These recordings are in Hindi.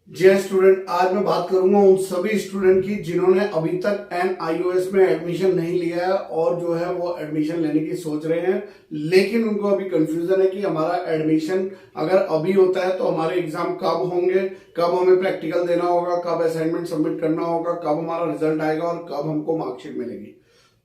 जी स्टूडेंट, आज मैं बात करूंगा उन सभी स्टूडेंट की जिन्होंने अभी तक NIOS में एडमिशन नहीं लिया है और जो है वो एडमिशन लेने की सोच रहे हैं, लेकिन उनको अभी कंफ्यूजन है कि हमारा एडमिशन अगर अभी होता है तो हमारे एग्जाम कब होंगे, कब हमें प्रैक्टिकल देना होगा, कब असाइनमेंट सबमिट करना होगा, कब हमारा रिजल्ट आएगा और कब हमको मार्कशीट मिलेगी।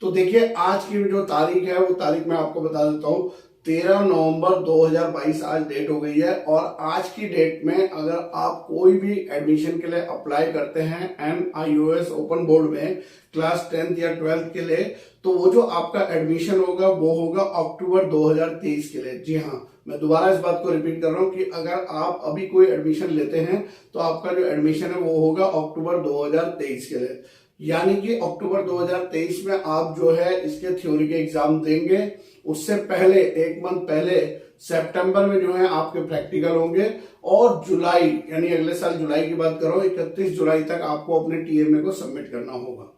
तो देखिए, आज की जो तारीख है वो तारीख मैं आपको बता देता हूँ। 13 नवंबर 2022 आज डेट हो गई है और आज की डेट में अगर आप कोई भी एडमिशन के लिए अप्लाई करते हैं NIOS ओपन बोर्ड में क्लास 10th या 12th के लिए, तो वो जो आपका एडमिशन होगा वो होगा अक्टूबर 2023 के लिए। जी हाँ, मैं दोबारा इस बात को रिपीट कर रहा हूँ कि अगर आप अभी कोई एडमिशन लेते हैं तो आपका जो एडमिशन है वो होगा अक्टूबर 2023 के लिए। यानी कि अक्टूबर 2023 में आप जो है इसके थ्योरी के एग्जाम देंगे। उससे पहले एक मंथ पहले सितंबर में जो है आपके प्रैक्टिकल होंगे और जुलाई यानी अगले साल जुलाई की बात कर रहा हूं, 31 जुलाई तक आपको अपने TMA को सबमिट करना होगा।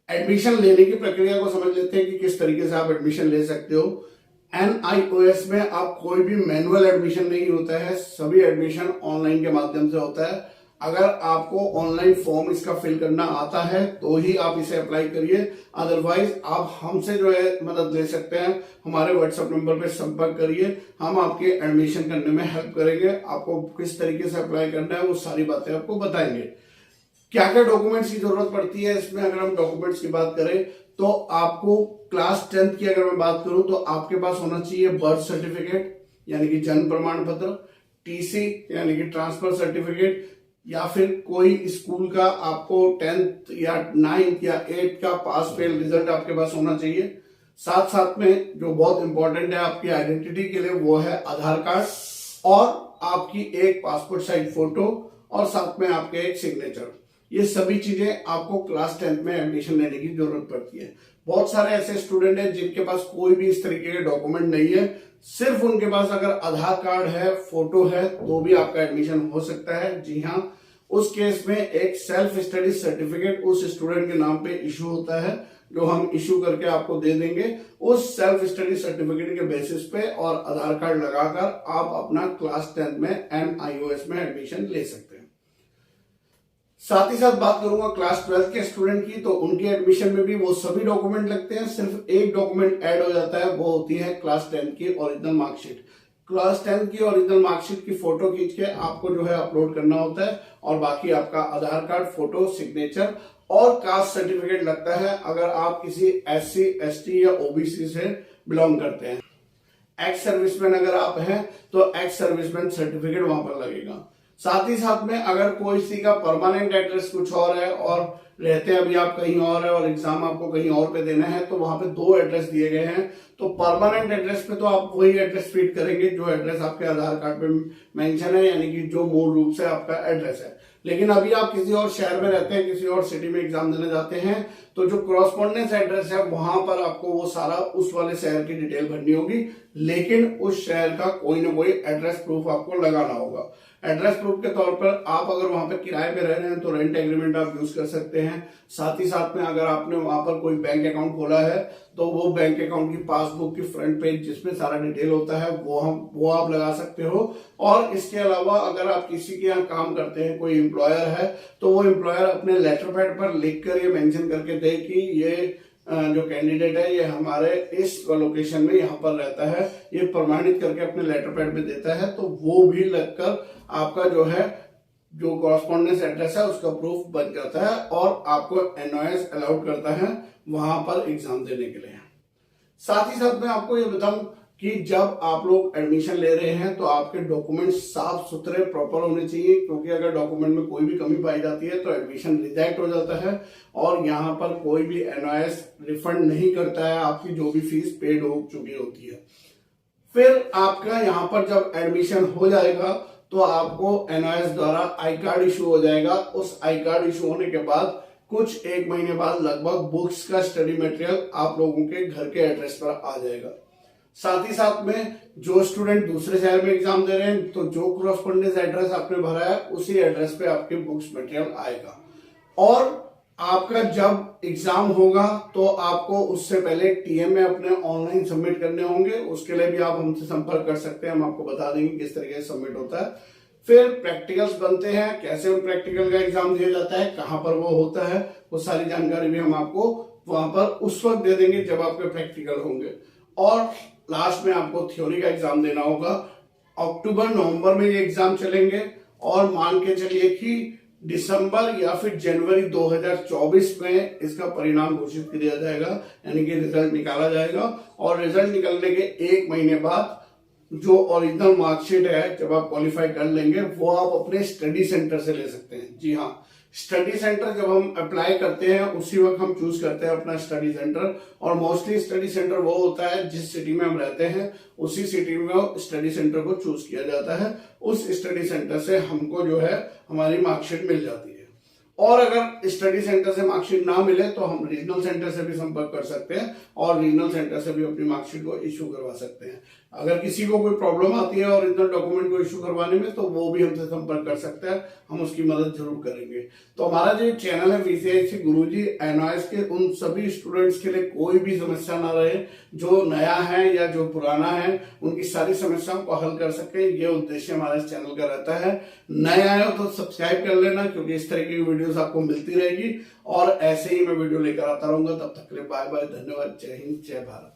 एडमिशन लेने की प्रक्रिया को समझ लेते हैं कि किस तरीके से आप एडमिशन ले सकते हो। NIOS में आप कोई भी मैनुअल एडमिशन नहीं होता है, सभी एडमिशन ऑनलाइन के माध्यम से होता है। अगर आपको ऑनलाइन फॉर्म इसका फिल करना आता है तो ही आप इसे अप्लाई करिए, अदरवाइज आप हमसे जो है मदद ले सकते हैं। हमारे व्हाट्सएप नंबर पे संपर्क करिए, हम आपके एडमिशन करने में हेल्प करेंगे। आपको किस तरीके से अप्लाई करना है वो सारी बातें आपको बताएंगे। क्या क्या डॉक्यूमेंट्स की जरूरत पड़ती है इसमें, अगर हम डॉक्यूमेंट्स की बात करें तो आपको क्लास 10th की अगर मैं बात करूं तो आपके पास होना चाहिए बर्थ सर्टिफिकेट यानी कि जन्म प्रमाण पत्र, TC यानी कि ट्रांसफर सर्टिफिकेट, या फिर कोई स्कूल का आपको 10th या 9th या 8th का पास फेल रिजल्ट आपके पास होना चाहिए। साथ साथ में जो बहुत इंपॉर्टेंट है आपकी आइडेंटिटी के लिए वो है आधार कार्ड और आपकी एक पासपोर्ट साइज फोटो और साथ में आपके एक सिग्नेचर। ये सभी चीजें आपको क्लास 10th में एडमिशन लेने की जरूरत पड़ती है। बहुत सारे ऐसे स्टूडेंट हैं जिनके पास कोई भी इस तरीके के डॉक्यूमेंट नहीं है, सिर्फ उनके पास अगर आधार कार्ड है, फोटो है तो भी आपका एडमिशन हो सकता है। जी हाँ, उस केस में एक सेल्फ स्टडी सर्टिफिकेट उस स्टूडेंट के नाम पे इशू होता है जो हम इशू करके आपको दे देंगे। उस सेल्फ स्टडी सर्टिफिकेट के बेसिस पे और आधार कार्ड लगाकर आप अपना क्लास 10th में NIOS में एडमिशन ले सकते हैं। साथ ही साथ बात करूंगा क्लास 12th के स्टूडेंट की, तो उनके एडमिशन में भी वो सभी डॉक्यूमेंट लगते हैं, सिर्फ एक डॉक्यूमेंट ऐड हो जाता है, वो होती है क्लास 10th की ओरिजिनल मार्कशीट। क्लास 10th की ओरिजिनल मार्कशीट की फोटो खींच के आपको जो है अपलोड करना होता है और बाकी आपका आधार कार्ड, फोटो, सिग्नेचर और कास्ट सर्टिफिकेट लगता है अगर आप किसी SC, ST या OBC से बिलोंग करते हैं। एक्स सर्विसमैन अगर आप हैं तो एक्स सर्विसमैन सर्टिफिकेट वहां पर लगेगा। साथ ही साथ में अगर कोई सी का परमानेंट एड्रेस कुछ और है और रहते हैं अभी आप कहीं और है और एग्जाम आपको कहीं और पे देना है, तो वहां पे 2 एड्रेस दिए गए हैं। तो परमानेंट एड्रेस पे तो आप वही एड्रेस फीड करेंगे जो एड्रेस आपके आधार कार्ड पे मेंशन है, यानी कि जो मूल रूप से आपका एड्रेस है। लेकिन अभी आप किसी और शहर में रहते हैं, किसी और सिटी में एग्जाम देने जाते हैं, तो जो कॉरस्पॉन्डेंस एड्रेस है वहां पर आपको वो सारा उस वाले शहर की डिटेल भरनी होगी, लेकिन उस शहर का कोई ना कोई एड्रेस प्रूफ आपको लगाना होगा। एड्रेस प्रूफ के तौर पर आप अगर वहां पर किराए पे रह रहे हैं तो रेंट एग्रीमेंट आप यूज कर सकते हैं। साथ ही साथ में अगर आपने वहां पर कोई बैंक अकाउंट खोला है तो वो बैंक अकाउंट की पासबुक की फ्रंट पेज जिसमें सारा डिटेल होता है वो आप लगा सकते हो। और इसके अलावा अगर आप किसी के यहाँ काम करते हैं, कोई एम्प्लॉयर है, तो वो एम्प्लॉयर अपने लेटर पैड पर लिखकर ये मेंशन करके दे कि ये जो कैंडिडेट है ये हमारे इस लोकेशन में यहाँ पर रहता है, ये प्रमाणित करके अपने लेटर पैड में देता है, तो वो भी लगकर आपका जो है जो कॉरस्पॉन्डेंस एड्रेस है उसका प्रूफ बन जाता है और आपको NIOS अलाउड करता है वहां पर एग्जाम देने के लिए। साथ ही साथ मैं आपको ये बताऊं कि जब आप लोग एडमिशन ले रहे हैं तो आपके डॉक्यूमेंट साफ सुथरे प्रॉपर होने चाहिए, क्योंकि अगर डॉक्यूमेंट में कोई भी कमी पाई जाती है तो एडमिशन रिजेक्ट हो जाता है और यहाँ पर कोई भी NIOS रिफंड नहीं करता है आपकी जो भी फीस पेड हो चुकी होती है। फिर आपका यहाँ पर जब एडमिशन हो जाएगा तो आपको NIOS द्वारा आई कार्ड इशू हो जाएगा। उस आई कार्ड इशू होने के बाद कुछ 1 महीने बाद लगभग बुक्स का स्टडी मटेरियल आप लोगों के घर के एड्रेस पर आ जाएगा। साथ ही साथ में जो स्टूडेंट दूसरे शहर में एग्जाम दे रहे हैं तो जो कॉरस्पॉन्डेंस एड्रेस आपने भरा है उसी एड्रेस पे आपके बुक्स मटेरियल आएगा। और आपका जब एग्जाम होगा तो आपको उससे पहले TMA अपने ऑनलाइन सबमिट करने होंगे। उसके लिए भी आप हमसे संपर्क कर सकते हैं, हम आपको बता देंगे किस तरीके से सबमिट होता है। फिर प्रैक्टिकल्स बनते हैं, कैसे उन प्रैक्टिकल का एग्जाम दिया जाता है, कहाँ पर वो होता है, वो सारी जानकारी भी हम आपको वहां पर उस वक्त दे देंगे जब आपके प्रैक्टिकल होंगे। और लास्ट में आपको थ्योरी का एग्जाम देना होगा। अक्टूबर नवंबर में ये एग्जाम चलेंगे और मान के चलिए कि दिसंबर या फिर जनवरी 2024 में इसका परिणाम घोषित किया जाएगा, यानी कि रिजल्ट निकाला जाएगा। और रिजल्ट निकलने के 1 महीने बाद जो ओरिजिनल मार्कशीट है, जब आप क्वालिफाई कर लेंगे, वो आप अपने स्टडी सेंटर से ले सकते हैं। जी हाँ, स्टडी सेंटर जब हम अप्लाई करते हैं उसी वक्त हम चूज करते हैं अपना स्टडी सेंटर। और मोस्टली स्टडी सेंटर वो होता है जिस सिटी में हम रहते हैं उसी सिटी में स्टडी सेंटर को चूज किया जाता है। उस स्टडी सेंटर से हमको जो है हमारी मार्कशीट मिल जाती है। और अगर स्टडी सेंटर से मार्कशीट ना मिले तो हम रीजनल सेंटर से भी संपर्क कर सकते हैं और रीजनल सेंटर से भी अपनी मार्कशीट को इश्यू करवा सकते हैं। अगर किसी को कोई प्रॉब्लम आती है ओरिजिनल डॉक्यूमेंट को इश्यू करवाने में तो वो भी हमसे संपर्क कर सकते हैं, हम उसकी मदद जरूर करेंगे। तो हमारा जो चैनल है VCIC गुरुजी एनआईएस के उन सभी स्टूडेंट्स के लिए कोई भी समस्या ना रहे, जो नया है या जो पुराना है उनकी सारी समस्याओं को हल कर सके, ये उद्देश्य हमारे चैनल का रहता है। नए आए हो तो सब्सक्राइब कर लेना, क्योंकि इस तरह की वीडियोस आपको मिलती रहेगी और ऐसे ही मैं वीडियो लेकर आता रहूंगा। तब तक के लिए बाय बाय, धन्यवाद, जय हिंद, जय भारत।